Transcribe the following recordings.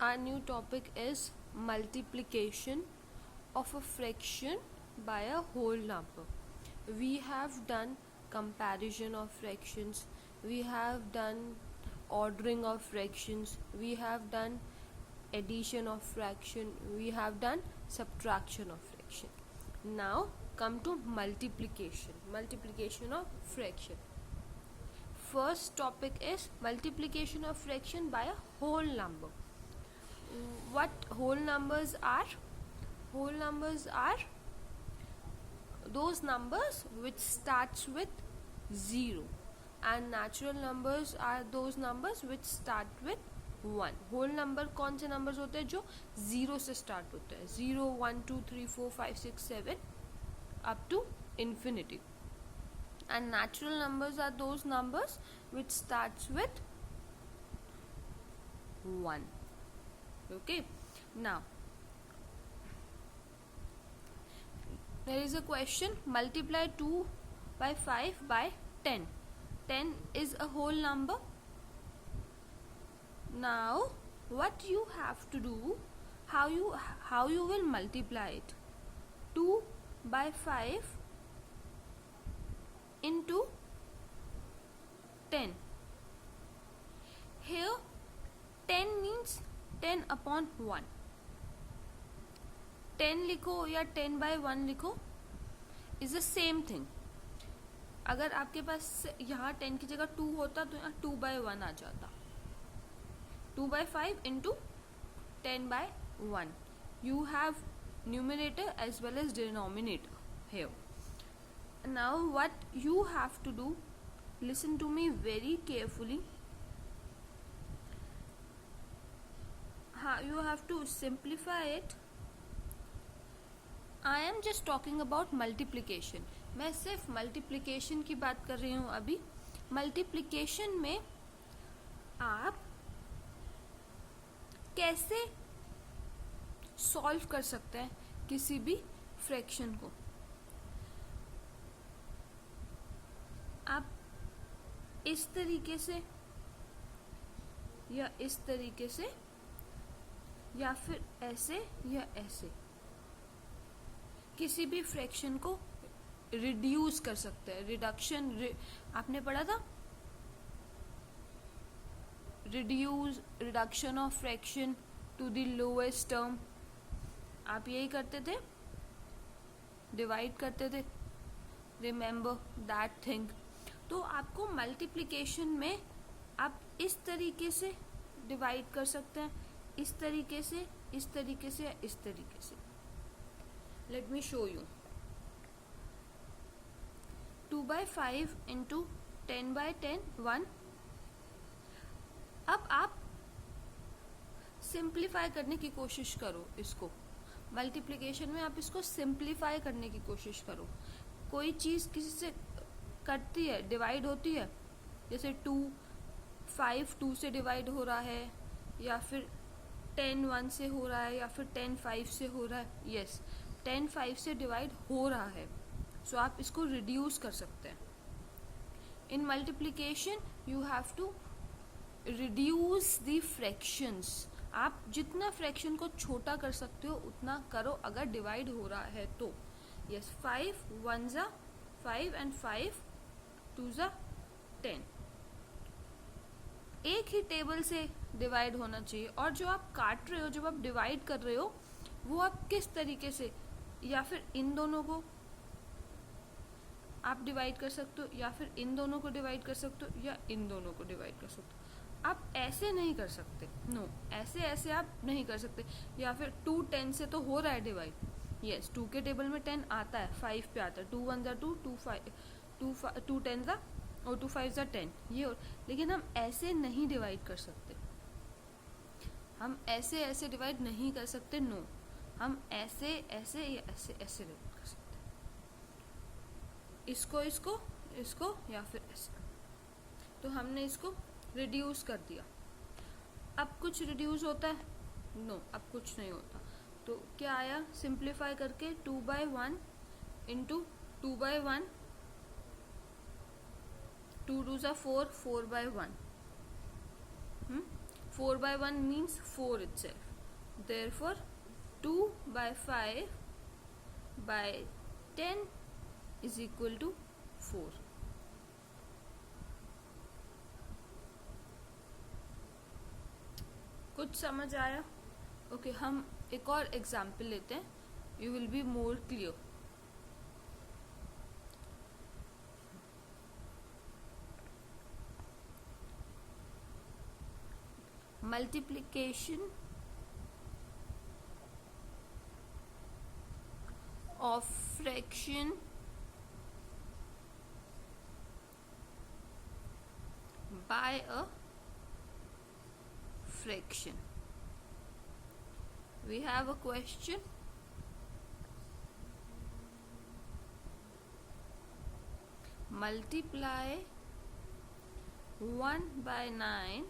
Our new topic is multiplication of a fraction by a whole number. We have done comparison of fractions, we have done ordering of fractions, we have done addition of fraction, we have done subtraction of fraction. Now come to multiplication of fraction. First topic is multiplication of fraction by a whole number. What whole numbers are? Whole numbers are those numbers which starts with 0, and natural numbers are those numbers which start with 1. Whole number कौन से numbers होते हैं जो 0 से start होते हैं? 0, 1, 2, 3, 4, 5, 6, 7 up to infinity. And natural numbers are those numbers which starts with 1. Okay, now there is a question: multiply 2 by 5 by 10. 10 is a whole number. Now what you have to do, how you will multiply it? 2 by 5 into 10. Here 10 means 10 upon 1. 10 लिखो या 10 by 1 लिखो, is the same thing. अगर आपके पास यहाँ 10 की जगह 2 होता तो यहाँ 2 by 1 आ जाता. 2 by 5 into 10 by 1. You have numerator as well as denominator here. Now what you have to do, listen to me very carefully. You have to simplify it. I am just talking about multiplication. मैं सिर्फ multiplication की बात कर रही हूँ अभी. Multiplication में आप कैसे सॉल्व कर सकते हैं किसी भी फ्रैक्शन को? आप इस तरीके से या इस तरीके से या फिर ऐसे या ऐसे किसी भी फ्रैक्शन को रिड्यूस कर सकते हैं. रिडक्शन आपने पढ़ा था, reduction of fraction to the lowest term. आप यही करते थे, डिवाइड करते थे. Remember that thing. तो आपको मल्टीप्लिकेशन में आप इस तरीके से डिवाइड कर सकते हैं, इस तरीके से, इस तरीके से या इस तरीके से. Let me show you. 2 by 5 into 10 by 10 1. अब आप सिंप्लीफाई करने की कोशिश करो इसको. मल्टीप्लिकेशन में आप इसको सिंप्लीफाई करने की कोशिश करो. कोई चीज़ किसी से कटती है, डिवाइड होती है, जैसे 5 2 से डिवाइड हो रहा है, या फिर 10 1 से हो रहा है, या फिर 10 5 से हो रहा है. यस, 10 5 से डिवाइड हो रहा है, सो आप इसको रिड्यूस कर सकते हैं. In multiplication you have to reduce the fractions. आप जितना फ्रैक्शन को छोटा कर सकते हो उतना करो अगर डिवाइड हो रहा है तो. यस, 5 1 जा 5 एंड 5 2 जा 10. एक ही टेबल से डिवाइड होना चाहिए. और जो आप काट रहे हो, जब आप डिवाइड कर रहे हो, वो आप किस तरीके से, या फिर इन दोनों को आप डिवाइड कर सकते हो, या फिर इन दोनों को डिवाइड कर सकते हो, या इन दोनों को डिवाइड कर सकते हो. आप ऐसे नहीं कर सकते. नो, ऐसे आप नहीं कर सकते. या फिर 2 10 से तो हो रहा है डिवाइड. यस, 2 के टेबल में 10 आता है, 5 पे आता है. 2 1 जा 2, 2 10 जा और 2 5 जा 10. ये लेकिन हम ऐसे नहीं डिवाइड कर सकते. हम ऐसे डिवाइड नहीं कर सकते. नो, हम ऐसे या ऐसे डिवाइड कर सकते. इसको या फिर ऐसे. तो हमने इसको रिड्यूस कर दिया. अब कुछ रिड्यूस होता है? नो, अब कुछ नहीं होता. तो क्या आया? सिंप्लीफाई करके 2 by 1 into 2 by 1, 2 2 4 4 by 1. 4 by 1 means 4 itself. Therefore 2 by 5 by 10 is equal to 4. कुछ समझ आया? ओके, हम एक और एग्जाम्पल लेते हैं. You will be more clear. Multiplication of fraction by a fraction. We have a question. Multiply 1 by 9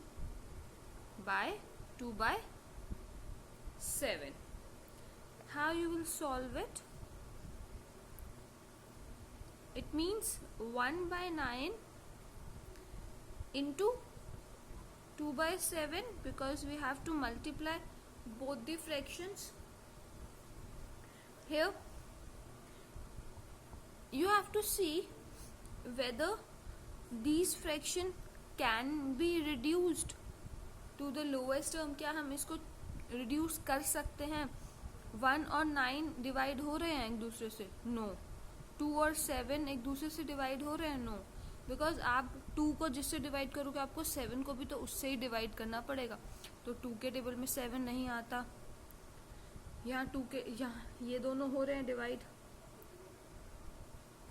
by 2 by 7. How you will solve it? It means 1 by 9 into 2 by 7, because we have to multiply both the fractions. Here you have to see whether these fraction can be reduced to the lowest term. क्या हम इसको reduce कर सकते हैं? 1 और 9 divide हो रहे हैं एक दूसरे से? नो. 2 और 7 एक दूसरे से डिवाइड हो रहे हैं? नो. बिकॉज आप 2 को जिससे डिवाइड करोगे आपको 7 को भी तो उससे ही डिवाइड करना पड़ेगा. तो 2 के टेबल में 7 नहीं आता. यहाँ 2 के यहाँ ये दोनों हो रहे हैं डिवाइड.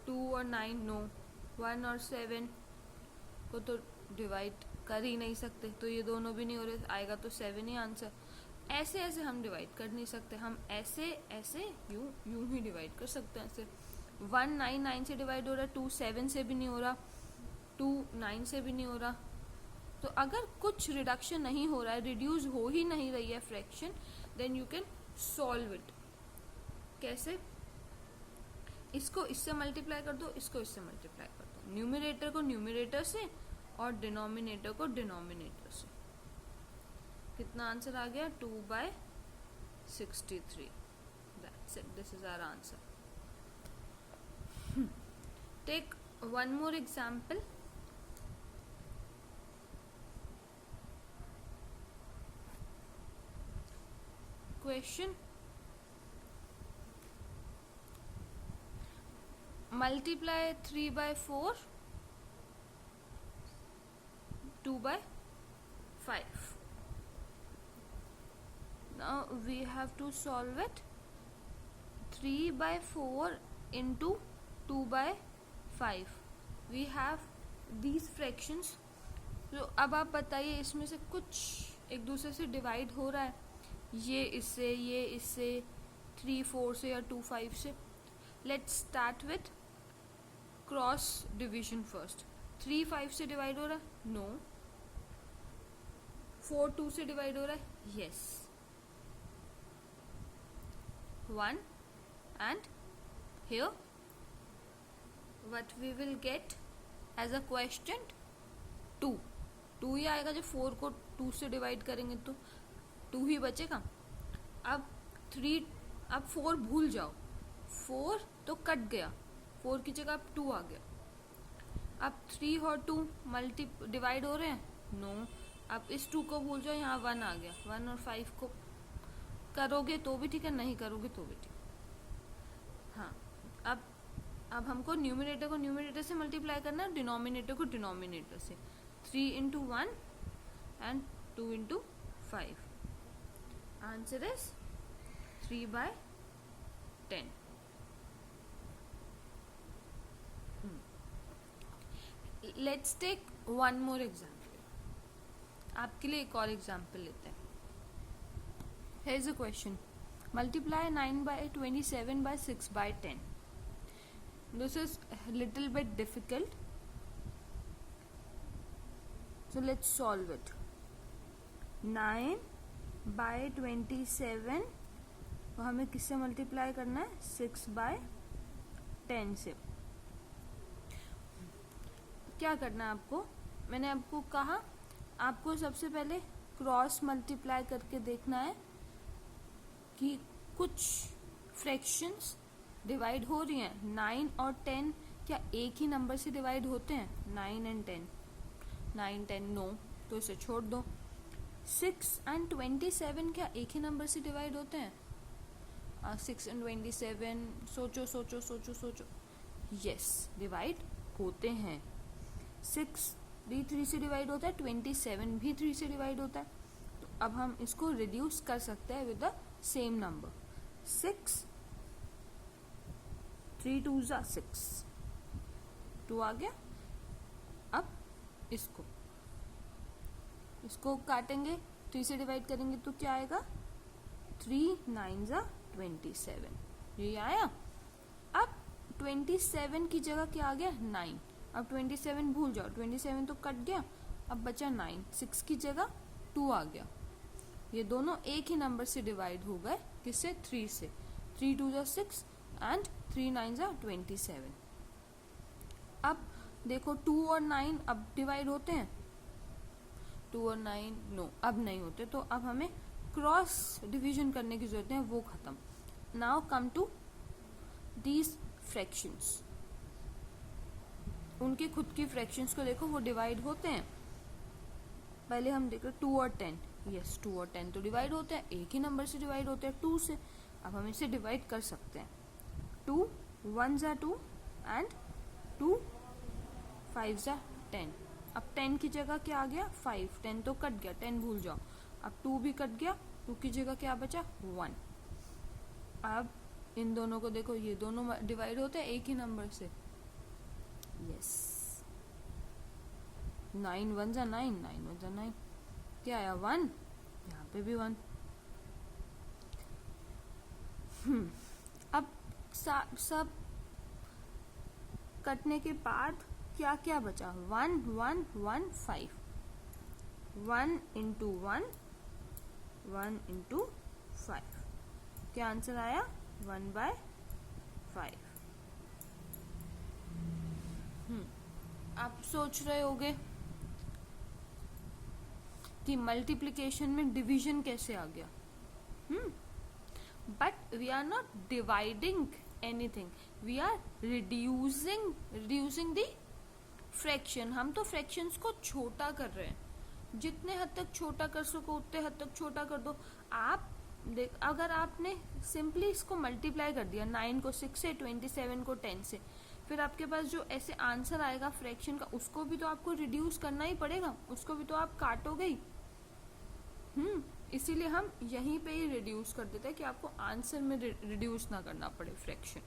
2 और 9 नो. 1 और 7 को तो डिवाइड कर ही नहीं सकते, तो ये दोनों भी नहीं हो रहे. आएगा तो 7 ही आंसर. ऐसे ऐसे हम डिवाइड कर नहीं सकते. हम ऐसे ऐसे यूं ही डिवाइड कर सकते हैं. ऐसे 1 9 9 से डिवाइड हो रहा है, 2 7 से भी नहीं हो रहा, 2 9 से भी नहीं हो रहा. तो अगर कुछ रिडक्शन नहीं हो रहा है, रिड्यूस हो ही नहीं रही है fraction, then you can solve it. कैसे? इसको इससे मल्टीप्लाई कर दो, इसको इससे मल्टीप्लाई कर दो. न्यूमरेटर को न्यूमरेटर से और डिनोमिनेटर को डिनोमिनेटर से. कितना आंसर आ गया? 2 by 63. That's it. This is our answer. Take one more example. Question. Multiply 3 by 4, 2 by 5. Now we have to solve it. 3 by 4 into 2 by 5. We have these fractions. तो अब आप बताइए इसमें से कुछ एक दूसरे से डिवाइड हो रहा है? ये इससे 3 4 से या 2 5 से. Let's start with cross division first. 3 5 से डिवाइड हो रहा है? नो. 4 2 से डिवाइड हो रहा है? Yes. 1 and here what we will get as a question 2 ही आएगा. जब 4 को 2 से डिवाइड करेंगे तो 2 ही बचेगा. अब 4 भूल जाओ. 4 तो कट गया, 4 की जगह अब 2 आ गया. अब 3 और 2 डिवाइड हो रहे हैं? नो. अब इस 2 को भूल जाओ, यहाँ 1 आ गया. 1 और 5 को करोगे तो भी ठीक है, नहीं करोगे तो भी ठीक. हाँ, अब हमको न्यूमरेटर को न्यूमरेटर से मल्टीप्लाई करना है, डिनोमिनेटर को डिनोमिनेटर से. 3 into 1 and 2 into 5. Answer is 3 by 10. Let's take one more example. आपके लिए एक और एग्जाम्पल लेते हैं. Here is a question. Multiply 9 by 27 by 6 by 10. This is a little bit difficult. So let's solve it. 9 by 27 तो हमें किससे multiply करना है? 6 by 10 से. क्या करना है आपको? मैंने आपको कहा आपको सबसे पहले क्रॉस मल्टीप्लाई करके देखना है कि कुछ फ्रैक्शंस डिवाइड हो रही हैं। 9 और 10 क्या एक ही नंबर से डिवाइड होते हैं? 9 एंड 10, 9 10 नो, तो इसे छोड़ दो। 6 एंड 27 क्या एक ही नंबर से डिवाइड होते हैं? 6 एंड 27, सोचो सोचो सोचो सोचो, यस डिवाइड होते हैं। 6 भी 3 से डिवाइड होता है, 27 भी 3 से डिवाइड होता है। तो अब हम इसको रिड्यूस कर सकते हैं विद द सेम नंबर। 6 3 2 6, 2 आ गया। अब इसको काटेंगे, 3 से डिवाइड करेंगे तो क्या आएगा? 3 9 27, ये आया। अब 27 की जगह क्या आ गया? 9। अब 27 भूल जाओ, 27 तो कट गया, अब बचा 9। 6 की जगह 2 आ गया। ये दोनों एक ही नंबर से डिवाइड हो गए, किससे? 3 से। 3 2 6 एंड 3 9 27। अब देखो 2 और 9 अब डिवाइड होते हैं? 2 और 9 नो, अब नहीं होते। तो अब हमें क्रॉस डिवीजन करने की जरूरत है, वो खत्म। Now come to these fractions. उनके खुद की फ्रैक्शंस को देखो, वो डिवाइड होते हैं। पहले हम देख रहे 2 और 10, यस 2 और 10 तो डिवाइड होते हैं, एक ही नंबर से डिवाइड होते हैं, 2 से। अब हम इसे डिवाइड कर सकते हैं। 2 1 2 एंड 2 5 10। अब 10 की जगह क्या आ गया? 5। 10 तो कट गया, 10 भूल जाओ। अब 2 भी कट गया, 2 की जगह क्या बचा? 1। अब इन दोनों को देखो, ये दोनों डिवाइड होते हैं एक ही नंबर से, यस 9 1 9, 9 1 9, क्या आया? 1। यहाँ पे भी 1। अब सब कटने के बाद क्या क्या बचा? 1 1 1 5। 1 इंटू 1, 1 इंटू 5, क्या आंसर आया? 1/5। आप सोच रहे होगे कि मल्टीप्लिकेशन में डिवीजन कैसे आ गया? But we are not dividing anything, we are reducing the fraction. हम तो फ्रैक्शंस को छोटा कर रहे हैं, जितने हद तक छोटा कर सको उतने हद तक छोटा कर दो। आप देख, अगर आपने सिंपली इसको मल्टीप्लाई कर दिया 9 को 6 से, 27 को 10 से, फिर आपके पास जो ऐसे आंसर आएगा फ्रैक्शन का, उसको भी तो आपको रिड्यूस करना ही पड़ेगा, उसको भी तो आप काटोगे ही। इसीलिए हम यहीं पे ही रिड्यूस कर देते हैं कि आपको आंसर में रिड्यूस ना करना पड़े फ्रैक्शन।